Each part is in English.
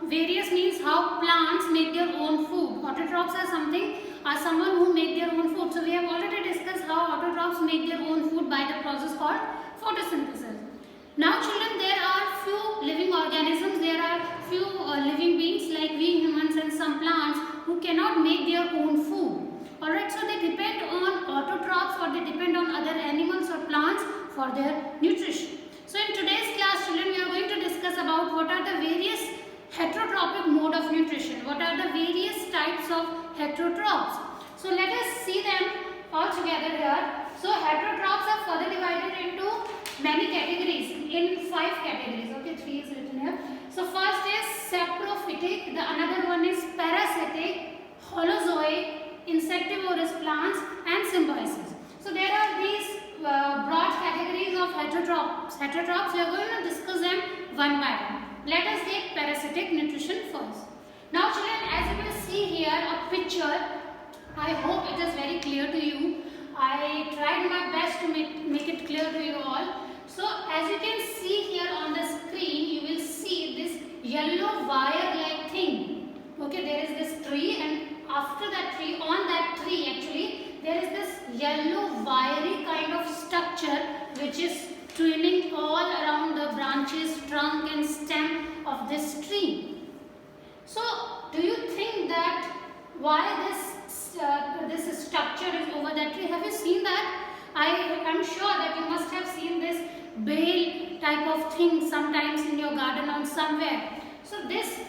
various means how plants make their own food. Autotrophs are someone who make their own food. So we have already discussed how autotrophs make their own food by the process called photosynthesis. Now children, there are few living organisms, there are few living beings like we humans and some plants who cannot make their own food. Alright, so they depend on autotrophs or they depend on other animals or plants for their nutrition. So in today's class children, we are going to discuss about what are the various heterotrophic mode of nutrition. What are the various types of heterotrophs? So let us see them all together here. So heterotrophs are further divided into many categories, in 5 categories. Okay, 3 is written here. So first is saprophytic, the another one is parasitic, holozoic, insectivorous plants and symbiosis. So there are these broad categories of heterotrophs. Heterotrophs, we are going to discuss them one by one. Let us take parasitic nutrition first. Now children, as you will see here a picture, I hope it is very clear to you. I tried my best to make it clear to you all. So as you can see here on the screen, you will see this yellow wire like thing. Okay, there is this tree and after that tree, on that tree actually, there is this yellow wiry kind of structure which is twirling all around the branches, trunk and stem of this tree. So do you think that why this structure is over that tree? Have you seen that? I am sure that you must have seen this bale type of thing sometimes in your garden or somewhere. So this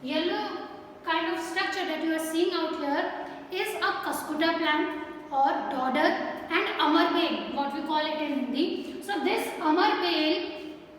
yellow kind of structure that you are seeing out here is a cuscuta plant or dodder and amar bale, what we call it in Hindi. So this amar bale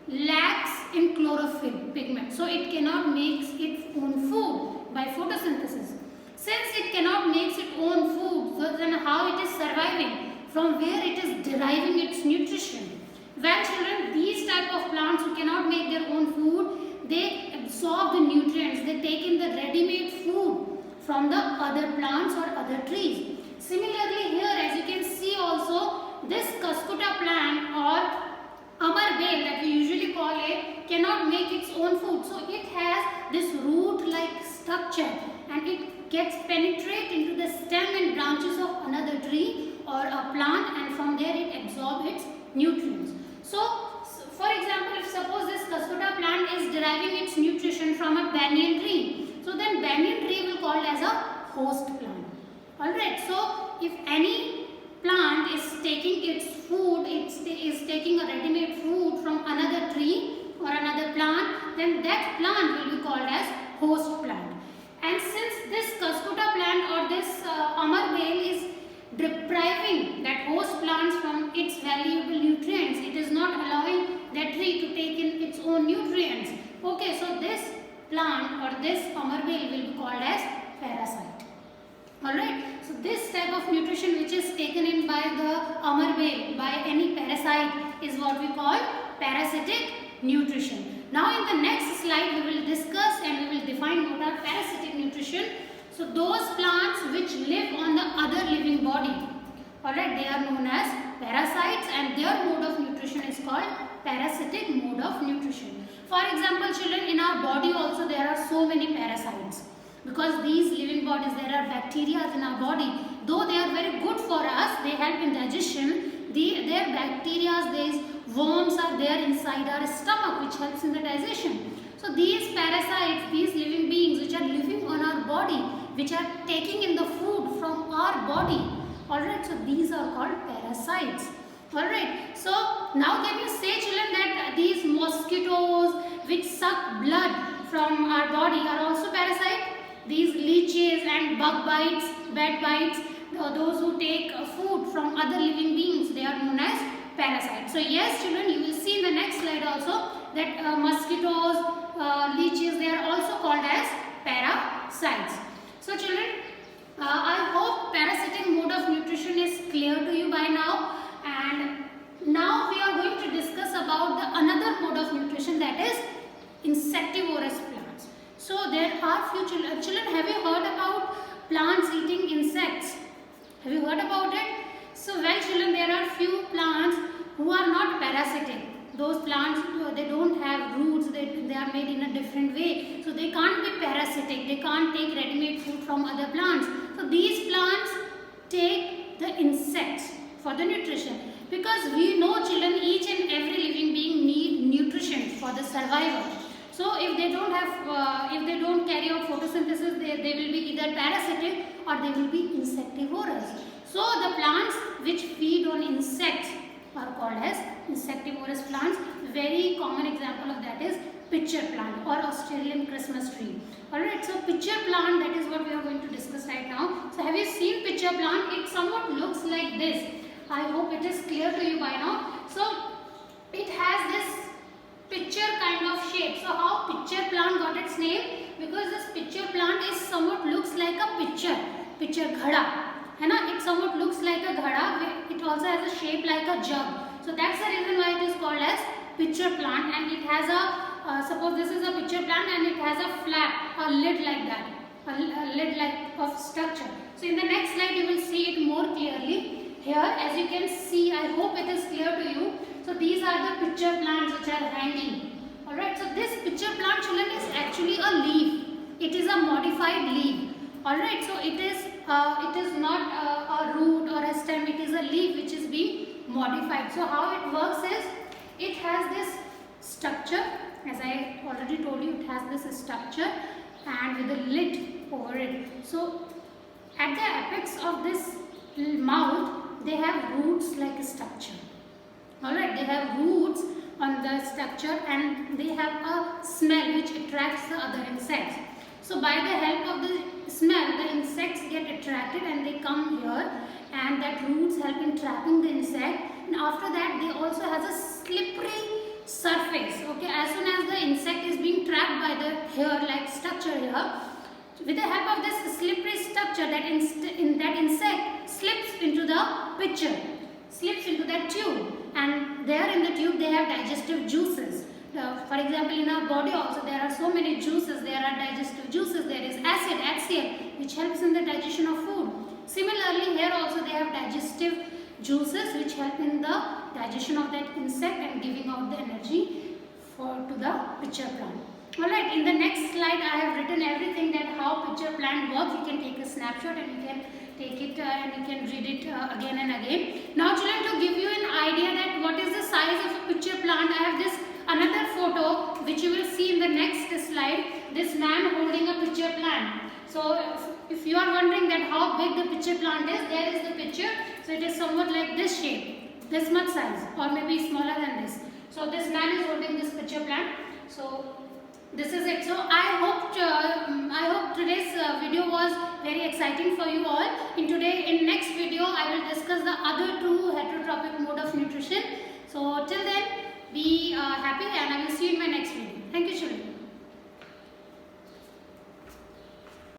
lacks in chlorophyll pigment, so it cannot make its own food by photosynthesis. Since it cannot make its own food, so then how it is surviving? From where it is deriving its nutrition? Well children, these type of plants who cannot make their own food, they absorb the nutrients, they take in the ready-made food from the other plants or other trees. Similarly here, as you can see also, this cuscuta plant or amar bale that we usually call it cannot make its own food. So it has this root-like structure and it gets penetrate into the stem and branches of another tree or a plant and from there it absorbs its nutrients. So for example, if suppose this cuscuta plant is deriving its nutrition from a banyan tree, so then banyan tree will be called as a host plant. Alright, so if any plant is taking its food, it is taking a ready-made food from another tree or another plant, then that plant will be called as host plant. And since this cuscuta plant or this amar bale is depriving that host plants from its valuable nutrients, it is not allowing that tree to take in its own nutrients. Okay, so this plant or this amar bale will be called as parasite. Alright, so this type of nutrition which is taken in by the amar bale, by any parasite, is what we call parasitic nutrition. Now in the next slide we will discuss and we will define what are parasitic nutrition. So those plants which live on the other living body, alright, they are known as parasites and their mode of nutrition is called parasitic mode of nutrition. For example children, in our body also there are so many parasites. Because these living bodies, there are bacteria in our body. Though they are very good for us, they help in digestion, their bacteria, these worms are there inside our stomach which helps in the digestion. So these parasites, these living beings which are living on our body, which are taking in the food from our body. Alright, so these are called parasites. Alright, so now can you say children that these mosquitoes which suck blood from our body are also parasites? These leeches and bug bites, bed bites, those who take food from other living beings, they are known as parasites. So yes children, you will see in the next slide also that mosquitoes, leeches, they are also called as parasites. So children, I hope parasitic mode of nutrition is clear to you by now, and now we are going to discuss about the another mode of nutrition, that is insectivorous plants. So there are few children, have you heard about plants eating insects? Have you heard about it? So well children, there are few plants who are not parasitic. those plants, they don't have roots, they are made in a different way. So they can't be parasitic, they can't take ready-made food from other plants. So these plants take the insects for the nutrition. Because we know children, each and every living being need nutrition for the survival. So if they don't have, if they don't carry out photosynthesis, they will be either parasitic or they will be insectivorous. So the plants which feed on insects are called as insectivorous plants. Very common example of that is pitcher plant or Australian Christmas tree. Alright, so pitcher plant, that is what we are going to discuss right now. So have you seen pitcher plant? It somewhat looks like this. I hope it is clear to you by now. So it has this pitcher kind of shape. So how pitcher plant got its name? Because this pitcher plant is somewhat looks like a pitcher ghada. It somewhat looks like a ghada. It also has a shape like a jug. So that's the reason why it is called as pitcher plant, and it has a, suppose this is a pitcher plant and it has a flap, a lid like that, a lid like of structure. So in the next slide you will see it more clearly. Here, as you can see, I hope it is clear to you. So these are the pitcher plants which are hanging. Alright, so this pitcher plant, children, is actually a leaf. It is a modified leaf. Alright, so it is not a root or a stem, it is a leaf which is being modified. So how it works is, it has this structure, as I already told you, it has this structure and with a lid over it. So at the apex of this mouth, they have roots like a structure. Alright, they have roots on the structure and they have a smell which attracts the other insects. So by the help of the smell, the insects get attracted and they come here, and that roots help in trapping the insect, and after that they also has a slippery surface. Okay, as soon as the insect is being trapped by the hair like structure here, with the help of this slippery structure, that insect slips into the pitcher, slips into that tube, and there in the tube they have digestive juices. For example, in our body also there are so many juices. There are digestive juices, there is acid, HCl, which helps in the digestion of food. Similarly, here also they have digestive juices which help in the digestion of that insect and giving out the energy to the pitcher plant. Alright, in the next slide I have written everything that how pitcher plant works. You can take a snapshot and you can take it and you can read it again and again. Now children, to give you an idea that what is the size of a pitcher plant, I have this another photo which you will see in the next slide. This man holding a pitcher plant. So if you are wondering that how big the pitcher plant is, there is the pitcher. So it is somewhat like this shape, this much size, or maybe smaller than this. So this man is holding this pitcher plant. So this is it. So I hope today's video was very exciting for you all. In next video I will discuss the other two heterotrophic mode of nutrition. So till then,